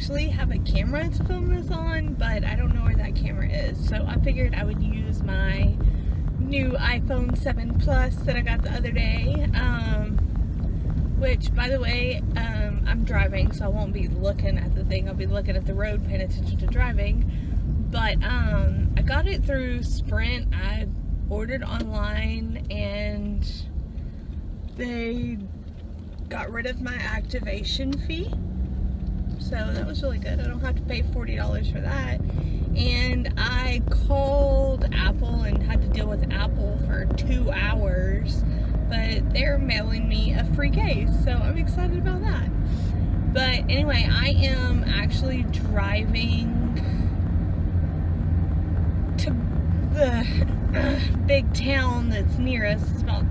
actually have a camera to film this on, but I don't know where that camera is. So I figured I would use my new iPhone 7 Plus that I got the other day. Which, by the way, I'm driving, so I won't be looking at the thing. I'll be looking at the road, paying attention to driving. But I got it through Sprint. I ordered online, and they got rid of my activation fee. So that was really good. I don't have to pay $40 for that. And I called Apple and had to deal with Apple for 2 hours. But they're mailing me a free case, so I'm excited about that. But anyway, I am actually driving to the big town that's near us. It's about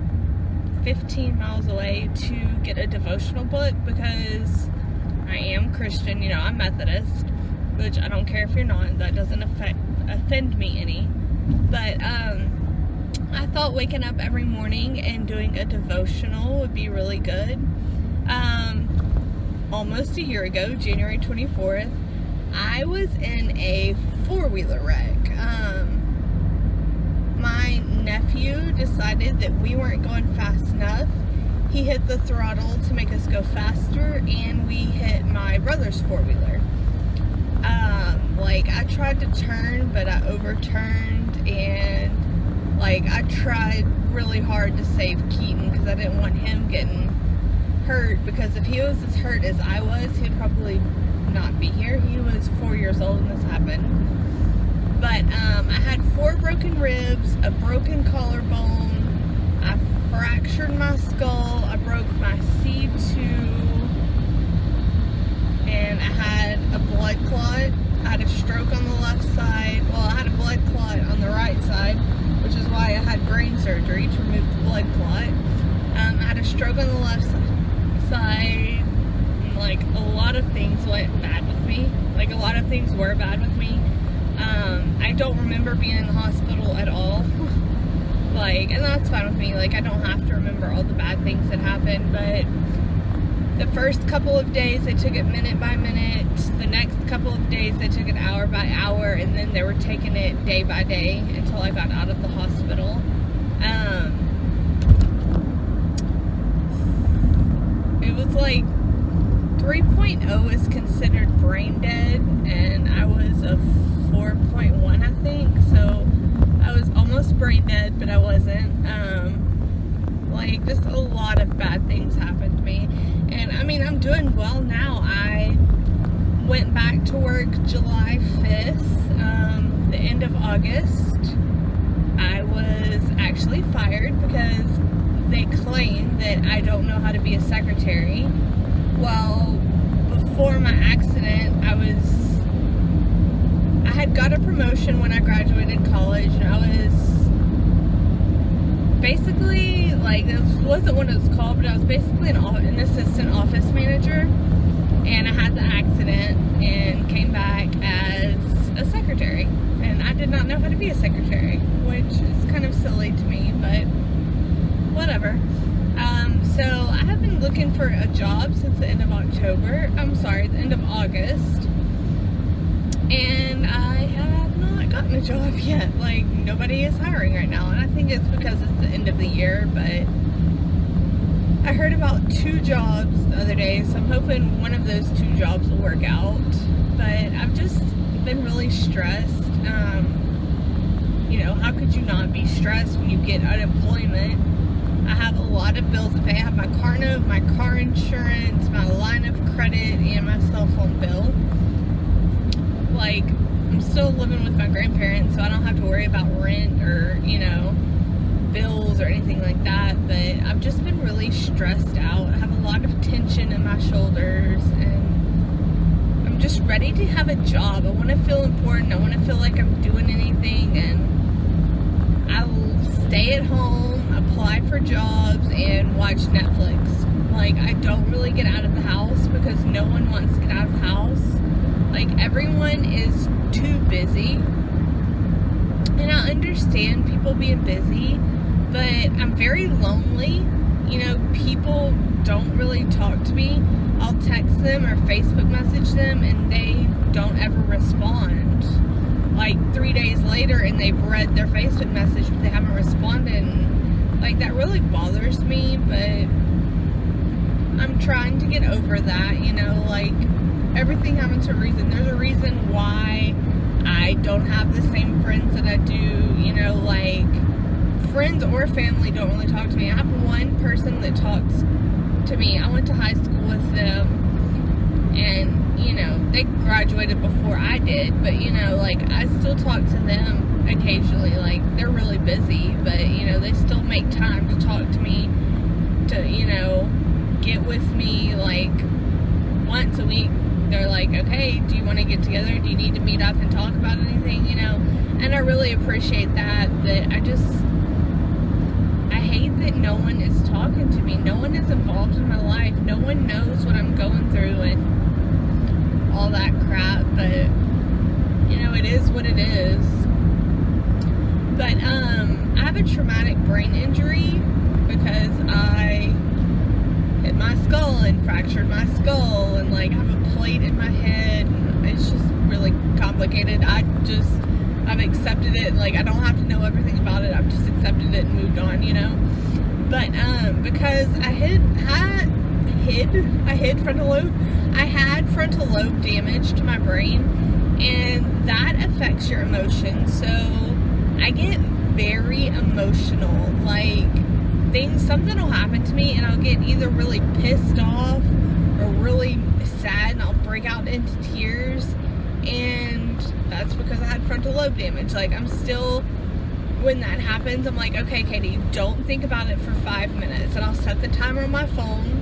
15 miles away, to get a devotional book because I am Christian. You know, I'm Methodist, which I don't care if you're not. That doesn't offend me any. But I thought waking up every morning and doing a devotional would be really good. Almost a year ago, January 24th, I was in a four-wheeler wreck. My nephew decided that we weren't going fast enough. He hit the throttle to make us go faster, and we hit my brother's four-wheeler. I tried to turn, but I overturned, and I tried really hard to save Keaton because I didn't want him getting hurt, because if he was as hurt as I was, he'd probably not be here. He was 4 years old when this happened. But I had 4 broken ribs, a broken collarbone, I fractured my skull, I broke my C2, and I had a blood clot. I had a stroke on the left side. Well, I had a blood clot on the right side, which is why I had brain surgery to remove the blood clot. I had a stroke on the left side, and a lot of things went bad with me. A lot of things were bad with me. I don't remember being in the hospital at all. And that's fine with me. I don't have to remember all the bad things that happened, but the first couple of days, they took it minute by minute. The next couple of days, they took it hour by hour, and then they were taking it day by day until I got out of the hospital. 3.0 is considered brain dead, and I was a 4.1, I think. So I was almost brain dead, but I wasn't. Just a lot of bad things happened to me. And I'm doing well now. I went back to work July 5th, the end of August. I was actually fired because they claim that I don't know how to be a secretary. Well, before my accident, I had got a promotion when I graduated college, and I was basically, this wasn't what it was called, but I was basically an assistant office manager, and I had the accident and came back as a secretary, and I did not know how to be a secretary, which is kind of silly to me, but whatever. So I have been looking for a job since the end of October. The end of August. And I have not gotten a job yet. Nobody is hiring right now. And I think it's because it's the end of the year, but I heard about 2 jobs the other day, so I'm hoping one of those 2 jobs will work out. But I've just been really stressed. How could you not be stressed when you get unemployment? I have a lot of bills to pay. I have my car note, my car insurance, my line of credit, and my cell phone bill. I'm still living with my grandparents, so I don't have to worry about rent or, bills or anything like that. But I've just been really stressed out. I have a lot of tension in my shoulders, and I'm just ready to have a job. I want to feel important. I want to feel like I'm doing anything, and I'll stay at home, apply for jobs, and watch Netflix. I don't really get out of the house because no one wants to get out of the house. Everyone is too busy. And I understand people being busy, but I'm very lonely. you know, people don't really talk to me. I'll text them or Facebook message them and they don't ever respond. Like 3 days later and they've read their Facebook message but they haven't responded. And, like, that really bothers me, but I'm trying to get over that, you know, like, everything happens for a reason. There's a reason why I don't have the same friends that I do, you know, like, friends or family don't really talk to me. I have one person that talks to me. I went to high school with them, and, you know, they graduated before I did, but, you know, like, I still talk to them occasionally. Like, they're really busy, but, you know, they still make time to talk to me, to, you know, get with me, like, once a week. They're like, okay, do you want to get together? Do you need to meet up and talk about anything, you know? And I really appreciate that I hate that no one is talking to me. No one is involved in my life. No one knows what I'm going through and all that crap, but, you know, it is what it is. But, I have a traumatic brain injury because I hit my skull and fractured my skull, and, like, I have a plate in my head, and it's just really complicated. I've accepted it. Like, I don't have to know everything about it. I've just accepted it and moved on, you know. But because I had frontal lobe damage to my brain, and that affects your emotions. So I get very emotional. Like, something will happen to me and I'll get either really pissed off or really sad, and I'll break out into tears. And that's because I had frontal lobe damage. Like, I'm still, when that happens, I'm like, okay, Katie, don't think about it for 5 minutes. And I'll set the timer on my phone,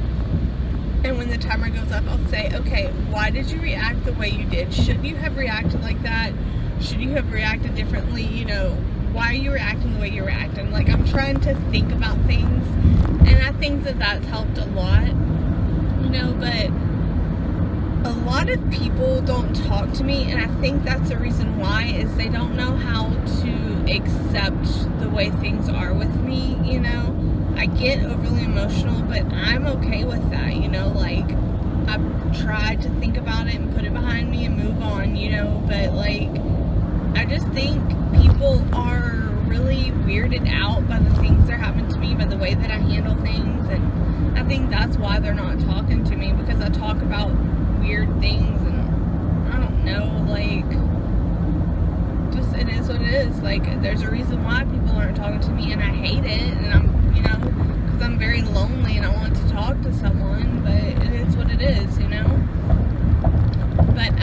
and when the timer goes up, I'll say, okay, why did you react the way you did? Should you have reacted like that? Should you have reacted differently? You know, why are you reacting the way you're reacting? Like, I'm trying to think about things, and I think that that's helped a lot, you know. But a lot of people don't talk to me, and I think that's the reason why, is they don't know how to accept the way things are with me, you know. I get overly emotional, but I'm okay with that, you know. Like, I've tried to think about it and put it behind me and move on, you know. But, like, I just think people are really weirded out by the things that are happening to me, by the way that I handle things, and I think that's why they're not talking to me, because I talk about weird things, and I don't know, like, just, it is what it is. Like, there's a reason why people aren't talking to me, and I hate it, and I'm, you know, because I'm very lonely and I want to talk to someone, but it is what it is, you know. But,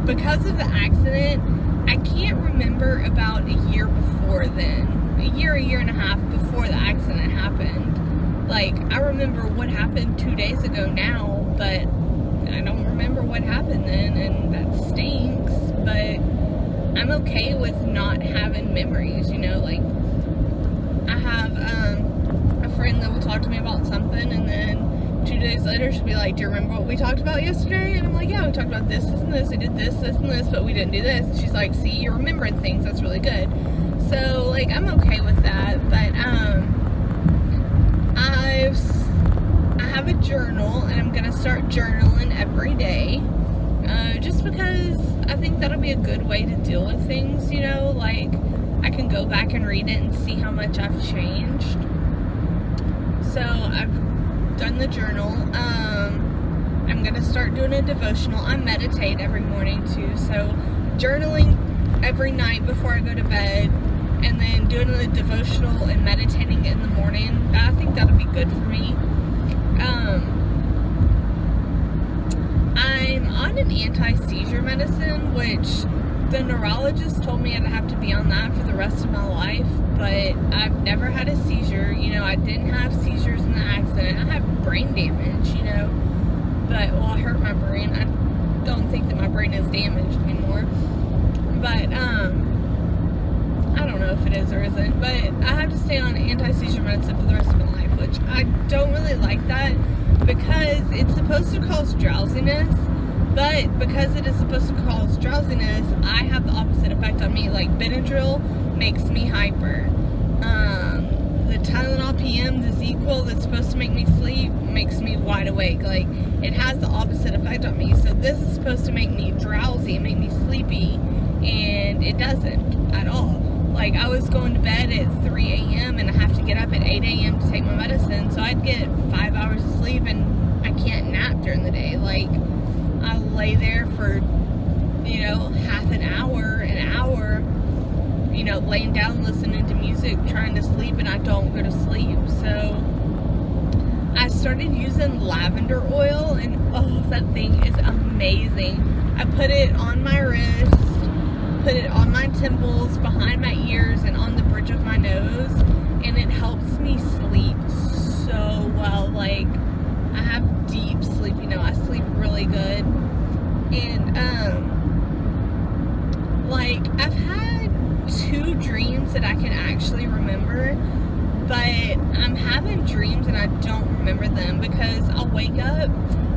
because of the accident, I can't remember about a year before then. A year and a half before the accident happened. Like, I remember what happened 2 days ago now, but I don't remember what happened then, and that stinks. But I'm okay with not having memories, you know. Like, I have a friend that will talk to me about something, and then 2 days later she'll be like, do you remember what we talked about yesterday? And I'm like, yeah, we talked about this, and this, we did this, and this, but we didn't do this. And she's like, see, you're remembering things, that's really good. So, like, I'm okay with that. But I have a journal, and I'm gonna start journaling every day, just because I think that'll be a good way to deal with things, you know. Like, I can go back and read it and see how much I've changed. So I've done the journal. I'm gonna start doing a devotional. I meditate every morning too, so journaling every night before I go to bed, and then doing a devotional and meditating in the morning. I think that'll be good for me. I'm on an anti-seizure medicine, which the neurologist told me I'd have to be on that for the rest of my life, but I've never had a seizure. You know, I didn't have seizures in the accident. I have brain damage, you know, but, well, I hurt my brain. I don't think that my brain is damaged anymore, but, I don't know if it is or isn't, but I have to stay on anti-seizure medicine for the rest of my life, which I don't really like that, because it's supposed to cause drowsiness, but because it is supposed to cause drowsiness, I have the opposite effect on me. Like, Benadryl makes me hyper. The Tylenol PM, the ZzzQuil that's supposed to make me sleep, makes me wide awake. Like, it has the opposite effect on me. So this is supposed to make me drowsy, make me sleepy, and it doesn't at all. Like, I was going to bed at 3 a.m. and I have to get up at 8 a.m. to take my medicine, so I'd get 5 hours of sleep, and I can't nap during the day. Like, I lay there for, you know, half an hour, you know, laying down, listening to music, trying to sleep, and I don't go to sleep. So I started using lavender oil, and oh, that thing is amazing. I put it on my wrist, put it on my temples, behind my ears, and on the bridge of my nose, and it helps me sleep so well. Like, I have deep sleep, you know, I sleep really good. And like, I've had 2 dreams that I can actually remember, but I'm having dreams and I don't remember them because I'll wake up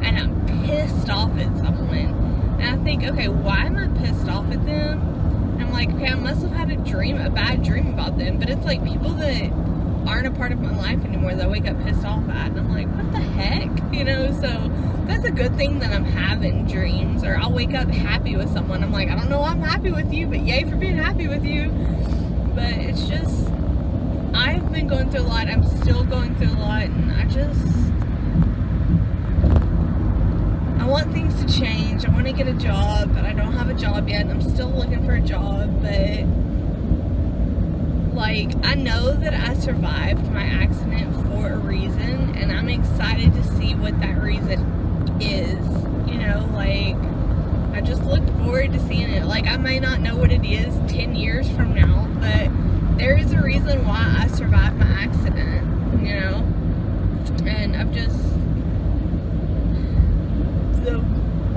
and I'm pissed off at someone, and I think, okay, why am I pissed off at them? And I'm like, okay, I must have had a bad dream about them. But it's like people that aren't a part of my life anymore that I wake up pissed off at, and I'm like, what the heck, you know? So that's a good thing that I'm having dreams. Or I'll wake up happy with someone, I'm like, I don't know why I'm happy with you, but yay for being happy with you. But it's just, I've been going through a lot, I'm still going through a lot, and I want things to change. I want to get a job, but I don't have a job yet, and I'm still looking for a job. But like, I know that I survived my accident for a reason, and I'm excited to see what that reason is, you know. Like, I just look forward to seeing it. Like, I may not know what it is 10 years from now, but there is a reason why I survived my accident, you know. And I've just,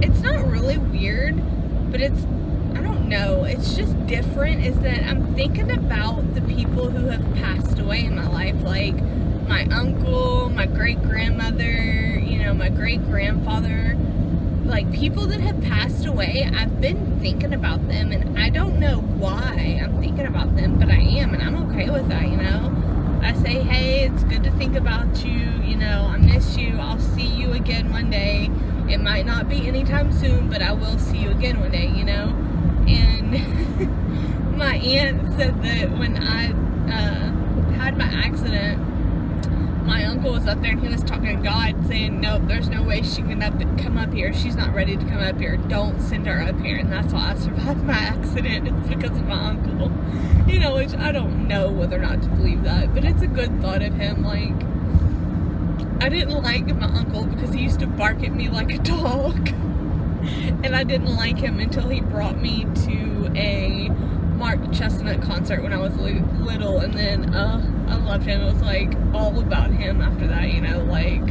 it's not really weird, but it's, I don't know, it's just different, is that I'm thinking about the people who have passed away in my life, like my uncle, my great-grandmother, you know, my great-grandfather, like people that have passed away. I've been thinking about them, and I don't know why I'm thinking about them, but I am, and I'm okay with that, you know. I say, hey, it's good to think about you, you know, I miss you, I'll see you again one day. It might not be anytime soon, but I will see you again one day, you know. And my aunt said that when I had my accident, my uncle was up there and he was talking to God, saying, nope, there's no way she can come up here. She's not ready to come up here. Don't send her up here. And that's why I survived my accident. It's because of my uncle. You know, which I don't know whether or not to believe that, but it's a good thought of him. Like, I didn't like my uncle because he used to bark at me like a dog. And I didn't like him until he brought me to a Mark Chestnut concert when I was little. And then I loved him. It was like all about him after that, you know. Like,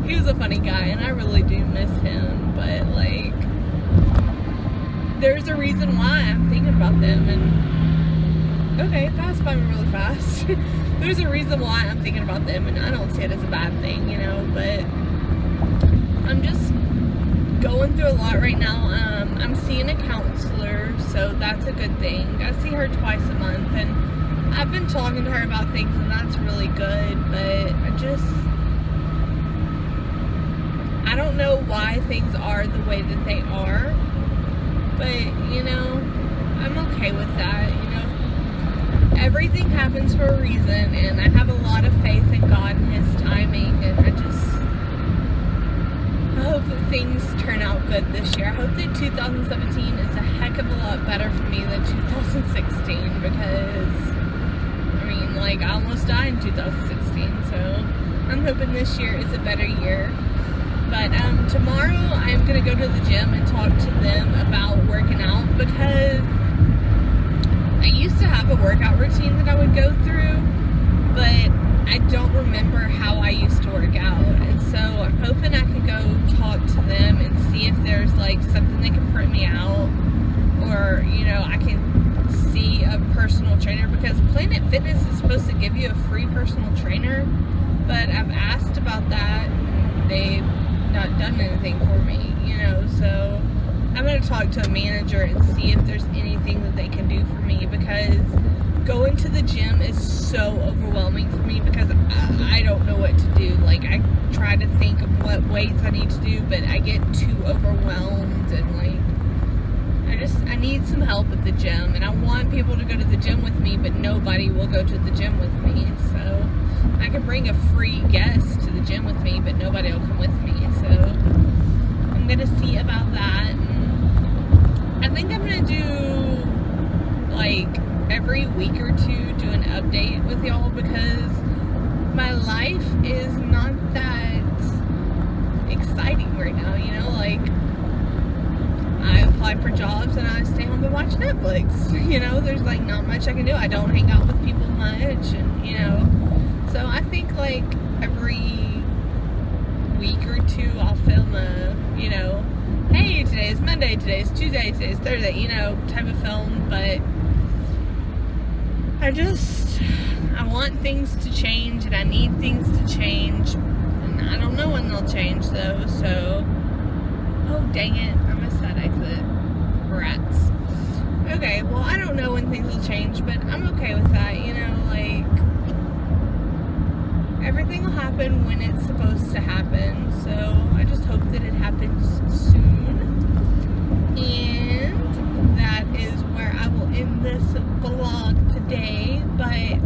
he was a funny guy and I really do miss him. But like, there's a reason why I'm thinking about them. And okay, it passed by me really fast. There's a reason why I'm thinking about them, and I don't see it as a bad thing, you know. But I'm just going through a lot right now. I'm seeing a counselor, so that's a good thing. I see her twice a month, and I've been talking to her about things, and that's really good. But I don't know why things are the way that they are, but you know, I'm okay with that, you know. Everything happens for a reason, and I have a lot of faith in God and His timing, and I hope that things turn out good this year. I hope that 2017 is a heck of a lot better for me than 2016, because, I mean, like, I almost died in 2016, so I'm hoping this year is a better year. But tomorrow I'm going to go to the gym and talk to them about working out, because I used to have a workout routine that I would go through, but I don't remember how I used to work out. And so I'm hoping I can go talk to them and see if there's like something that can print me out, or, you know, I can see a personal trainer, because Planet Fitness is supposed to give you a free personal trainer, but I've asked about that and they've not done anything for me, you know. So I'm going to talk to a manager and see if there's anything that they can do for me, because going to the gym is so overwhelming for me because I don't know what to do. Like, I try to think of what weights I need to do, but I get too overwhelmed, and like, I need some help at the gym, and I want people to go to the gym with me, but nobody will go to the gym with me. So I can bring a free guest to the gym with me, but nobody will come with me. So I'm gonna see about that. And I think I'm gonna do like every week or two do an update with y'all, because my life is not that exciting right now, you know. Like, I apply for jobs and I stay home and watch Netflix, you know. There's like not much I can do. I don't hang out with people much, and you know, so I think like every week or two I'll film a, you know, hey, today's Monday, today's Tuesday, today's Thursday, you know, type of film. But I want things to change, and I need things to change, and I don't know when they'll change though. So, oh dang it, I missed that exit. Rats. Okay, well, I don't know when things will change, but I'm okay with that, you know. Like, everything will happen when it's supposed to happen, so I just hope that it happens soon. And that is where I will end this vlog today. But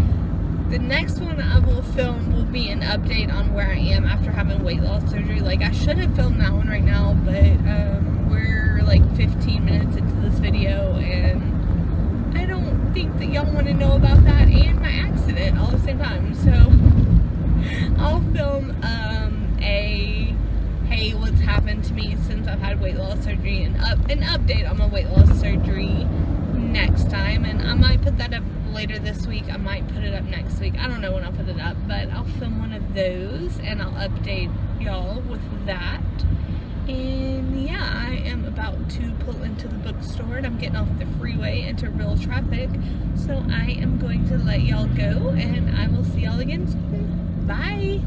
the next one I will film will be an update on where I am after having weight loss surgery. Like, I should have filmed that one right now, but we're like 15 minutes into this video, and I don't think that y'all want to know about that and my accident all at the same time. So I'll film a hey, what's happened to me since I've had weight loss surgery, and an update on my weight loss surgery next time. And I might put that up later this week. I might put it up next week. I don't know when I'll put it up, but I'll film one of those and I'll update y'all with that. And yeah, I am about to pull into the bookstore, and I'm getting off the freeway into real traffic. So I am going to let y'all go, and I will see y'all again soon. Bye.